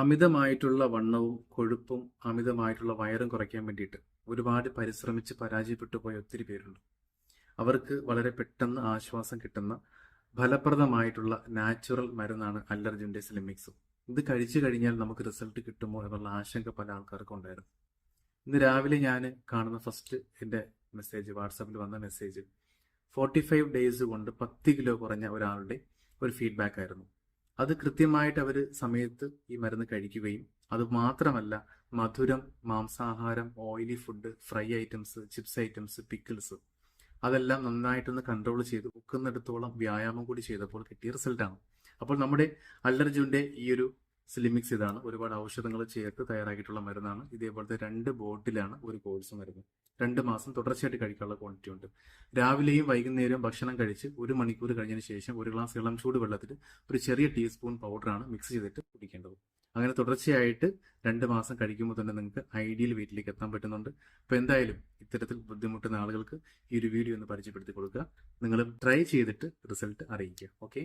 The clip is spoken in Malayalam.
അമിതമായിട്ടുള്ള വണ്ണവും കൊഴുപ്പും അമിതമായിട്ടുള്ള വയറും കുറയ്ക്കാൻ വേണ്ടിയിട്ട് ഒരുപാട് പരിശ്രമിച്ച് പരാജയപ്പെട്ടു പോയ ഒത്തിരി പേരുണ്ട്. അവർക്ക് വളരെ പെട്ടെന്ന് ആശ്വാസം കിട്ടുന്ന ഫലപ്രദമായിട്ടുള്ള നാച്ചുറൽ മരുന്നാണ് അല്ലർജിൻ്റെ സ്ലിമിക്സ്. ഇത് കഴിച്ചു കഴിഞ്ഞാൽ നമുക്ക് റിസൾട്ട് കിട്ടുമോ എന്നുള്ള ആശങ്ക പല ആൾക്കാർക്കും ഉണ്ടായിരുന്നു. ഇന്ന് രാവിലെ ഞാൻ കാണുന്ന ഫസ്റ്റ് എൻ്റെ മെസ്സേജ്, വാട്സാപ്പിൽ വന്ന മെസ്സേജ് 45 ഡേയ്സ് കൊണ്ട് 10 കിലോ കുറഞ്ഞ ഒരാളുടെ ഒരു ഫീഡ്ബാക്ക് ആയിരുന്നു. അത് കൃത്യമായിട്ട് അവർ സമയത്ത് ഈ മരുന്ന് കഴിക്കുകയും അത് മാത്രമല്ല മധുരം, മാംസാഹാരം, oily food, fry items, chips items, pickles അതെല്ലാം നന്നായിട്ടൊന്ന് കൺട്രോൾ ചെയ്ത് ഒക്കുന്നിടത്തോളം വ്യായാമം കൂടി ചെയ്തപ്പോൾ കിട്ടിയ റിസൾട്ടാണ്. അപ്പോൾ നമ്മുടെ അല്ലർജിയുടെ ഈ ഒരു സ്ലിമിക്സ് ഇതാണ്. ഒരുപാട് ഔഷധങ്ങൾ ചേർത്ത് തയ്യാറാക്കിയിട്ടുള്ള മരുന്നാണ്. ഇതേപോലത്തെ 2 ബോട്ടിലാണ് ഒരു കോഴ്സ് മരുന്ന്. 2 മാസം തുടർച്ചയായിട്ട് കഴിക്കാനുള്ള ക്വാണ്ടിറ്റി ഉണ്ട്. രാവിലെയും വൈകുന്നേരവും ഭക്ഷണം കഴിച്ച് 1 മണിക്കൂർ കഴിഞ്ഞതിന് ശേഷം 1 ഗ്ലാസ് ഇളം ചൂട് വെള്ളത്തിൽ ഒരു ചെറിയ ടീസ്പൂൺ പൗഡറാണ് മിക്സ് ചെയ്തിട്ട് കുടിക്കേണ്ടത്. അങ്ങനെ തുടർച്ചയായിട്ട് 2 മാസം കഴിക്കുമ്പോൾ തന്നെ നിങ്ങൾക്ക് ഐഡിയൽ വെയിറ്റിലേക്ക് എത്താൻ പറ്റുന്നുണ്ട്. അപ്പോൾ എന്തായാലും ഇത്തരത്തിൽ ബുദ്ധിമുട്ടുന്ന ആളുകൾക്ക് ഈ ഒരു വീഡിയോ ഒന്ന് പരിചയപ്പെടുത്തി കൊടുക്കുക. നിങ്ങൾ ട്രൈ ചെയ്തിട്ട് റിസൾട്ട് അറിയിക്കുക. ഓക്കെ.